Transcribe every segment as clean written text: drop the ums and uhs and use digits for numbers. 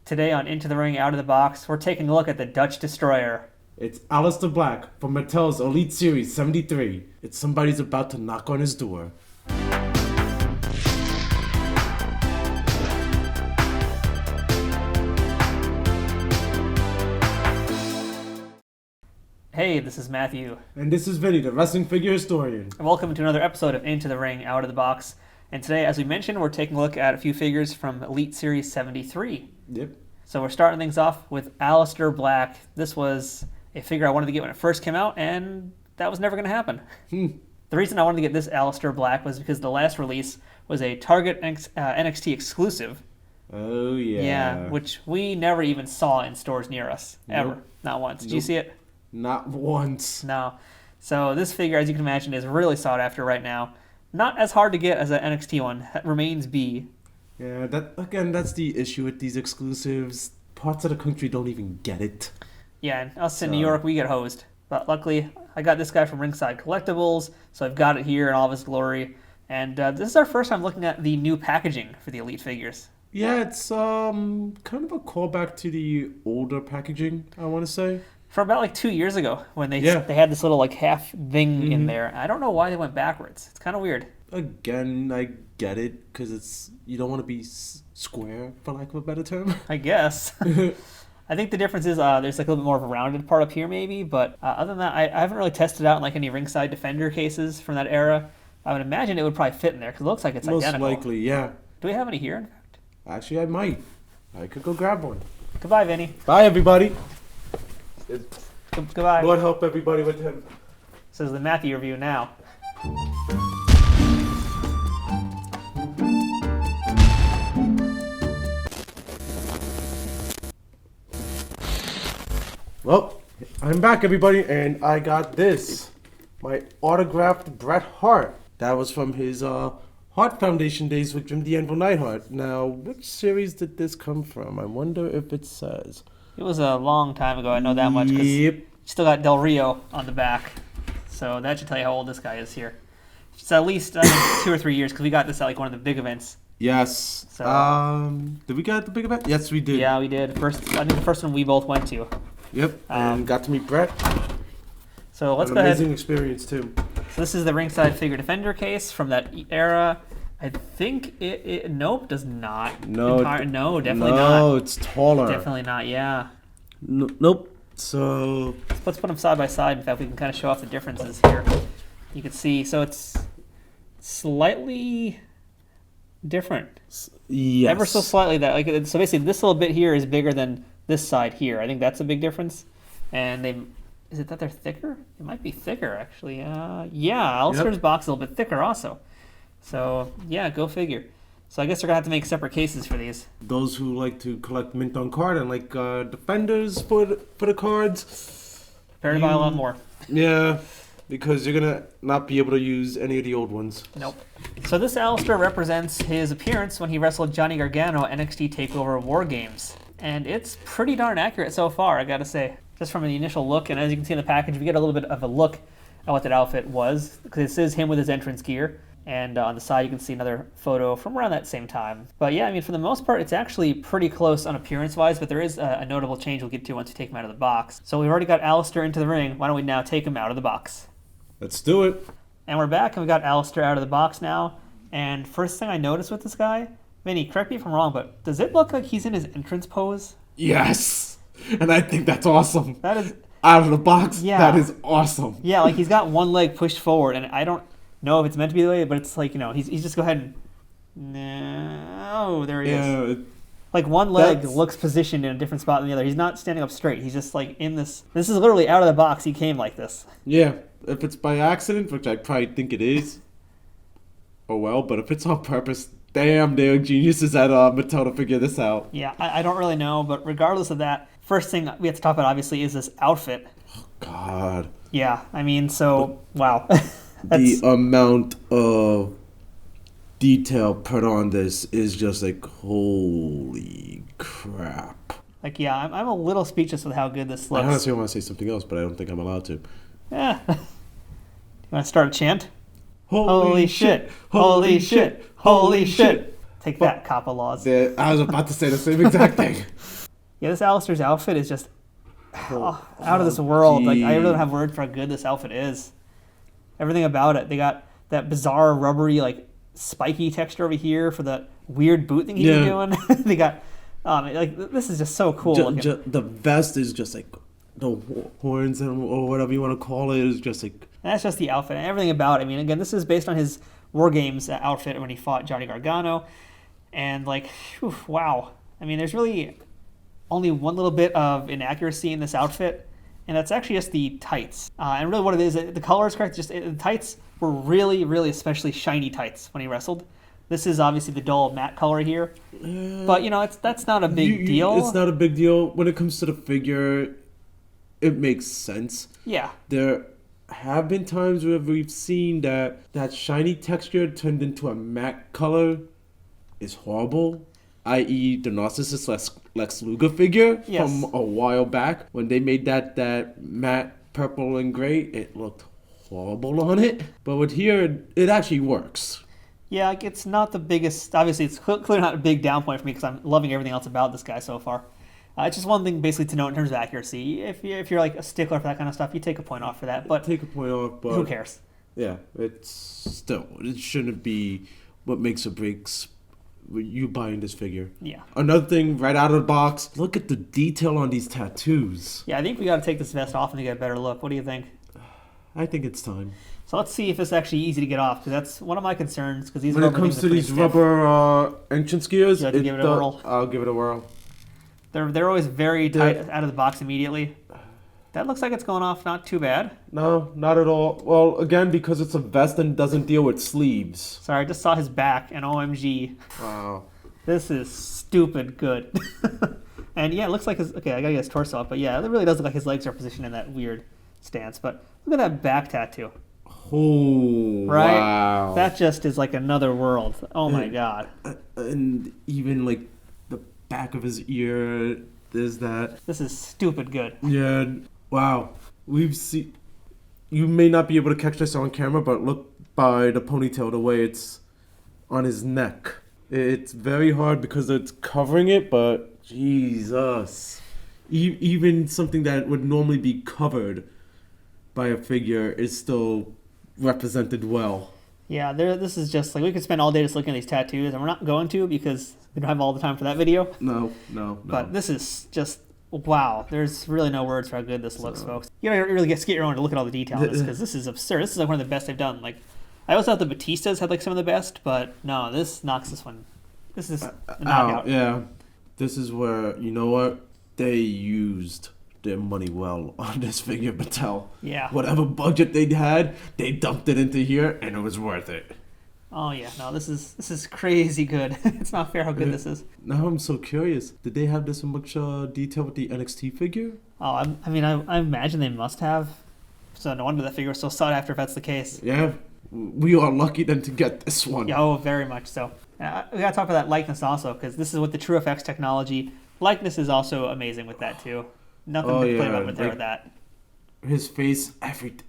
Today on Into the Ring, Out of the Box, we're taking a look at the Dutch Destroyer. It's Aleister Black from Mattel's Elite Series 73. It's somebody's about to knock on his door. Hey, this is Matthew. And this is Vinny, the wrestling figure historian. And welcome to another episode of Into the Ring, Out of the Box. And today, as we mentioned, we're taking a look at a few figures from Elite Series 73. Yep. So we're starting things off with Aleister Black. This was a figure I wanted to get when it first came out, and that was never going to happen. The reason I wanted to get this Aleister Black was because the last release was a Target NXT exclusive. Oh, yeah. Yeah, which we never even saw in stores near us, ever. Nope. Not once. Did you see it? Not once. No. So this figure, as you can imagine, is really sought after right now. Not as hard to get as an NXT one. That remains B. Yeah, that's the issue with these exclusives. Parts of the country don't even get it. Yeah, and us in New York, we get hosed. But luckily, I got this guy from Ringside Collectibles, so I've got it here in all of his glory. And this is our first time looking at the new packaging for the Elite figures. Yeah, it's kind of a callback to the older packaging, I want to say. From about like 2 years ago, when they had this little like half thing in there. I don't know why they went backwards. It's kind of weird. Again, I get it, because you don't want to be square, for lack of a better term. I guess. I think the difference is there's like a little bit more of a rounded part up here maybe, but other than that, I haven't really tested out in like any ringside Defender cases from that era. I would imagine it would probably fit in there, because it looks like it's identical. Most likely, yeah. Do we have any here, in fact? Actually, I might. I could go grab one. Goodbye, Vinny. Bye, everybody. Goodbye. Lord help everybody with him. This is the Matthew review now. Well, I'm back, everybody, and I got this. My autographed Bret Hart. That was from his Hart Foundation days with Jim the Anvil Neidhart. Now, which series did this come from? I wonder if it says. It was a long time ago, I know that much, because you still got Del Rio on the back. So that should tell you how old this guy is here. It's at least 2 or 3 years, because we got this at like one of the big events. Yes. So, did we get the big event? Yes, we did. Yeah, we did. I think the first one we both went to. Yep, and got to meet Bret. So let's go ahead. Amazing experience, too. So this is the Ringside Figure Defender case from that era. I think it nope, does not. No, no, definitely not. No, it's taller. Definitely not, yeah. Nope. So let's put them side by side. In fact, we can kind of show off the differences here. You can see, so it's slightly different. Yes. Ever so slightly. So basically, this little bit here is bigger than this side here. I think that's a big difference. And is it that they're thicker? It might be thicker, actually. Yeah, Alistair's box is a little bit thicker also. So, yeah, go figure. So I guess they're going to have to make separate cases for these. Those who like to collect mint on card and like defenders for the cards. Prepare to buy a lot more. Yeah, because you're going to not be able to use any of the old ones. Nope. So this Alistair represents his appearance when he wrestled Johnny Gargano at NXT Takeover War Games. And it's pretty darn accurate so far, I gotta say. Just from the initial look, and as you can see in the package, we get a little bit of a look at what that outfit was, because this is him with his entrance gear. And on the side, you can see another photo from around that same time. But yeah, I mean, for the most part, it's actually pretty close on appearance-wise, but there is a notable change we'll get to once we take him out of the box. So we've already got Alistair into the ring. Why don't we now take him out of the box? Let's do it. And we're back, and we got Alistair out of the box now. And first thing I noticed with this guy, Vinny, correct me if I'm wrong, but does it look like he's in his entrance pose? Yes, and I think that's awesome. That is out of the box. Yeah, that is awesome. Yeah, like he's got one leg pushed forward, and I don't know if it's meant to be the way, but it's like, he's just go ahead and no, there he is. Like one leg looks positioned in a different spot than the other. He's not standing up straight. He's just like in this. This is literally out of the box. He came like this. Yeah, if it's by accident, which I probably think it is. Oh well, but if it's on purpose. Damn, they're geniuses at Mattel to figure this out. Yeah, I don't really know, but regardless of that, first thing we have to talk about, obviously, is this outfit. Oh, God. Yeah, I mean, so, wow. The amount of detail put on this is just like, holy crap. Like, yeah, I'm a little speechless with how good this looks. I honestly want to say something else, but I don't think I'm allowed to. Yeah. You want to start a chant? Holy shit! Holy shit! Holy shit! Take that, COPPA laws. I was about to say the same exact thing. Yeah, this Alistair's outfit is just out of this world. Like, I really don't have words for how good this outfit is. Everything about it. They got that bizarre rubbery, like, spiky texture over here for the weird boot thing he's doing. They got, this is just so cool. The vest is just like the horns or whatever you want to call it is just like. And that's just the outfit and everything about it. I mean, again, this is based on his War Games outfit when he fought Johnny Gargano. And, like, whew, wow. I mean, there's really only one little bit of inaccuracy in this outfit, and that's actually just the tights. And really what it is, the color is correct, just the tights were really, really especially shiny tights when he wrestled. This is obviously the dull matte color here. But, that's not a big deal. It's not a big deal. When it comes to the figure, it makes sense. Yeah. There have been times where we've seen that shiny texture turned into a matte color is horrible, i.e. the Narcissist Lex Luger figure from a while back. When they made that matte purple and gray, it looked horrible on it. But with here, it actually works. Yeah, like, it's not the biggest, obviously it's clearly not a big down point for me because I'm loving everything else about this guy so far. It's just one thing basically to note in terms of accuracy. If you're like a stickler for that kind of stuff, you take a point off for that. But take a point off, but who cares? Yeah, it shouldn't be what makes or breaks you buying this figure. Yeah. Another thing, right out of the box, look at the detail on these tattoos. Yeah, I think we got to take this vest off and get a better look. What do you think? I think it's time. So let's see if it's actually easy to get off, because that's one of my concerns. Because these when it comes to these rubber entrance gears, give it a whirl. I'll give it a whirl. They're always very tight out of the box immediately. That looks like it's going off not too bad. No, not at all. Well, again, because it's a vest and doesn't deal with sleeves. Sorry, I just saw his back, and OMG. Wow. This is stupid good. And yeah, it looks like his... Okay, I gotta get his torso up, but yeah, it really does look like his legs are positioned in that weird stance. But look at that back tattoo. Oh, right? Wow. That just is like another world. Oh my god. And even like the back of his ear, there's that. This is stupid good. Yeah. Wow. We've seen. You may not be able to catch this on camera, but look by the ponytail, the way it's on his neck. It's very hard because it's covering it, but Jesus. Even something that would normally be covered by a figure is still represented well. Yeah, this is just like, we could spend all day just looking at these tattoos, and we're not going to because we don't have all the time for that video. No. But this is just, wow. There's really no words for how good this looks, folks. You don't really get your own to look at all the detail on this, because this is absurd. This is like one of the best they've done. Like, I always thought the Batistas had like some of the best, but no, this knocks this one. This is a knockout. Yeah. This is where, you know what? They used their money well on this figure, Mattel. Yeah. Whatever budget they had, they dumped it into here, and it was worth it. Oh yeah, no, this is crazy good. It's not fair how good this is. Now I'm so curious. Did they have this in much detail with the NXT figure? Oh, I imagine they must have. So no wonder that figure was so sought after if that's the case. Yeah, we are lucky then to get this one. Yeah, oh, very much so. We gotta talk about that likeness also, because this is with the TrueFX technology. Likeness is also amazing with that too. Nothing to complain about with that. His face, everything.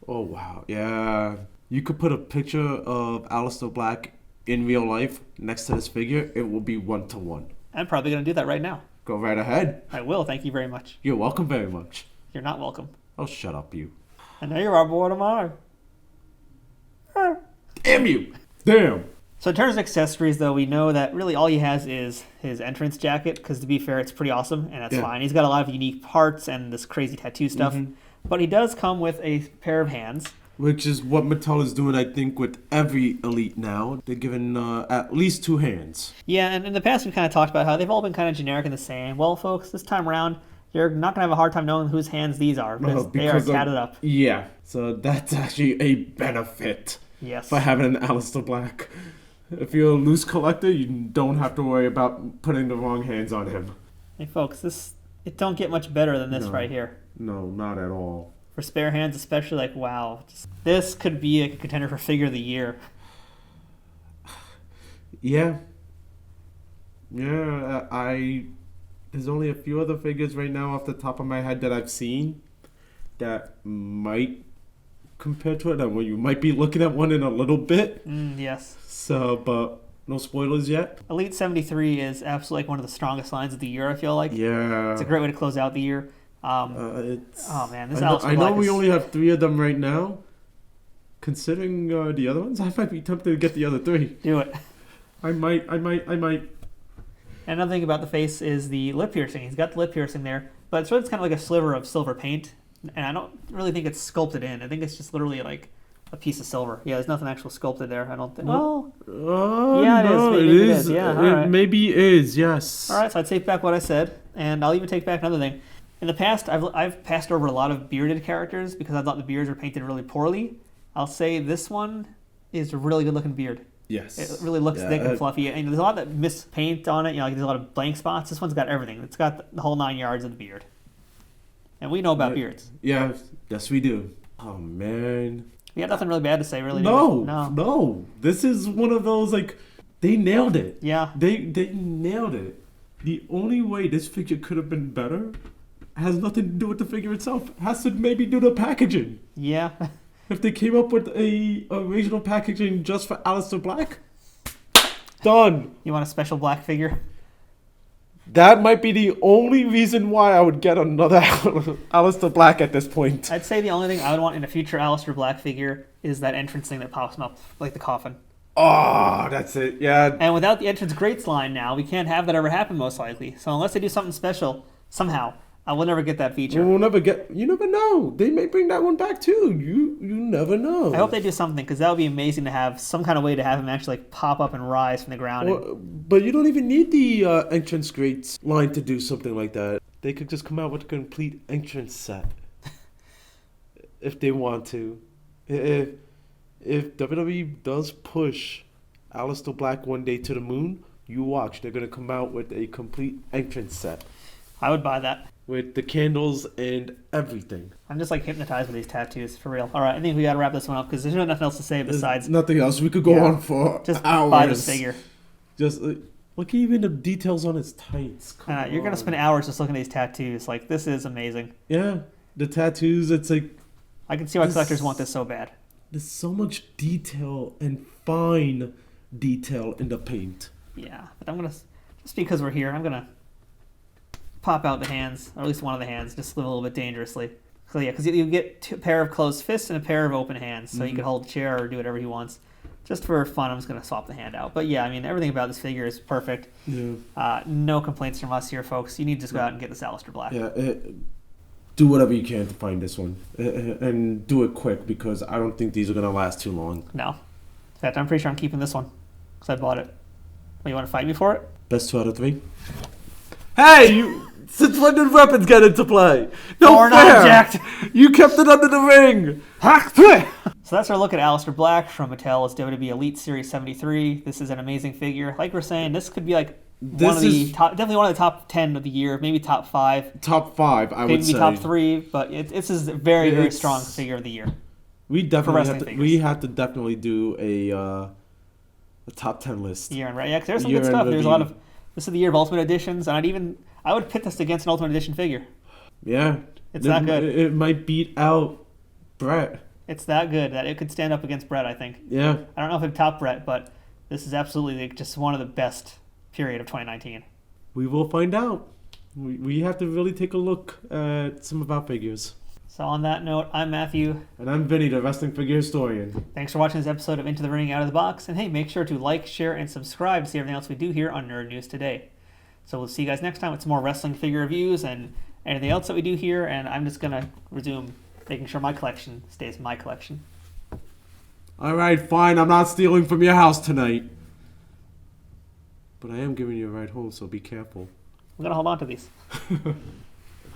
Oh wow, yeah. You could put a picture of Alistair Black in real life next to this figure. It will be 1-to-1. I'm probably gonna do that right now. Go right ahead. I will. Thank you very much. You're welcome very much. You're not welcome. Oh, shut up, you. I know you are, but what am I? Damn you! Damn! So in terms of accessories, though, we know that really all he has is his entrance jacket, because to be fair, it's pretty awesome, and that's fine. He's got a lot of unique parts and this crazy tattoo stuff. Mm-hmm. But he does come with a pair of hands. Which is what Mattel is doing, I think, with every Elite now. They're giving at least 2 hands. Yeah, and in the past we've kind of talked about how they've all been kind of generic and the same. Well, folks, this time around, you're not going to have a hard time knowing whose hands these are, because they are tatted up. Yeah, so that's actually a benefit. Yes. By having an Aleister Black. If you're a loose collector, you don't have to worry about putting the wrong hands on him. Hey, folks, it don't get much better than this right here. No, not at all. For spare hands, especially, like, wow. This could be a contender for Figure of the Year. Yeah. Yeah, there's only a few other figures right now off the top of my head that I've seen that might compare to it. And you might be looking at one in a little bit. Yes. So, but No spoilers yet. Elite 73 is absolutely like one of the strongest lines of the year, I feel like. Yeah. It's a great way to close out the year. Oh man, this I know we is... only have 3 of them right now. Considering the other ones, I might be tempted to get the other 3. Do it. I might. And another thing about the face is the lip piercing. He's got the lip piercing there, but it's kind of like a sliver of silver paint, and I don't really think it's sculpted in. I think it's just literally like a piece of silver. Yeah, there's nothing actual sculpted there. I don't think. Well, yeah, no, it is. Yeah, all right. Maybe it is. Yes. All right, so I take back what I said, and I'll even take back another thing. In the past, I've passed over a lot of bearded characters because I thought the beards were painted really poorly. I'll say this one is a really good-looking beard. Yes. It really looks thick and fluffy. And there's a lot that mispaint on it. Like there's a lot of blank spots. This one's got everything. It's got the whole 9 yards of the beard. And we know about beards. Yeah, yes we do. Oh, man. We got nothing really bad to say, really. No. This is one of those, like, they nailed it. Yeah. They nailed it. The only way this figure could have been better has nothing to do with the figure itself. It has to maybe do the packaging. Yeah. If they came up with a original packaging just for Aleister Black, done. You want a special black figure? That might be the only reason why I would get another Aleister Black at this point. I'd say the only thing I would want in a future Aleister Black figure is that entrance thing that pops up, like the coffin. Oh, that's it. Yeah. And without the entrance greats line now, we can't have that ever happen, most likely. So unless they do something special, somehow, I will never get that feature. We'll never get. You never know. They may bring that one back too. You never know. I hope they do something because that would be amazing to have some kind of way to have him actually like pop up and rise from the ground. But you don't even need the entrance greats line to do something like that. They could just come out with a complete entrance set if they want to. If WWE does push Aleister Black one day to the moon, you watch. They're gonna come out with a complete entrance set. I would buy that. With the candles and everything. I'm just like hypnotized with these tattoos, for real. All right, I think we gotta wrap this one up because there's really nothing else to say besides... There's nothing else. We could go on for just hours. Buy this figure. Just look even the details on his tights. You're gonna spend hours just looking at these tattoos. Like, this is amazing. Yeah, the tattoos, it's like... I can see why collectors want this so bad. There's so much detail and fine detail in the paint. Yeah, but I'm gonna... Just because we're here, I'm gonna... pop out the hands, or at least one of the hands, just a little bit dangerously. So yeah, because you get a pair of closed fists and a pair of open hands, so you can hold a chair or do whatever he wants. Just for fun, I'm just going to swap the hand out. But yeah, I mean, everything about this figure is perfect. Yeah. No complaints from us here, folks. You need to just go out and get this Aleister Black. Yeah, do whatever you can to find this one. And do it quick, because I don't think these are going to last too long. No. In fact, I'm pretty sure I'm keeping this one, because I bought it. Well, you want to fight me for it? Best 2 out of 3. Hey, you... Since when did weapons get into play? No Or fair. Not jacked. You kept it under the ring. So that's our look at Aleister Black from Mattel's WWE Elite Series 73. This is an amazing figure. Like we're saying, this could be like definitely one of the top 10 of the year, maybe top 5. Top 5, I would say. Maybe top 3, but this is a very, very strong figure of the year. We definitely have to definitely do a top 10 list. Year in, right? Yeah, because there's some good stuff. There's a lot of. This is the year of Ultimate Editions, and I would pit this against an Ultimate Edition figure. Yeah. It's that good. It might beat out Bret. It's that good that it could stand up against Bret, I think. Yeah. I don't know if it'd top Bret, but this is absolutely just one of the best period of 2019. We will find out. We have to really take a look at some of our figures. So on that note, I'm Matthew. And I'm Vinny, the wrestling figure historian. Thanks for watching this episode of Into the Ring Out of the Box. And hey, make sure to like, share, and subscribe to see everything else we do here on Nerd News Today. So we'll see you guys next time with some more wrestling figure reviews and anything else that we do here. And I'm just going to resume making sure my collection stays my collection. All right, fine. I'm not stealing from your house tonight. But I am giving you a ride home, so be careful. I'm going to hold on to these.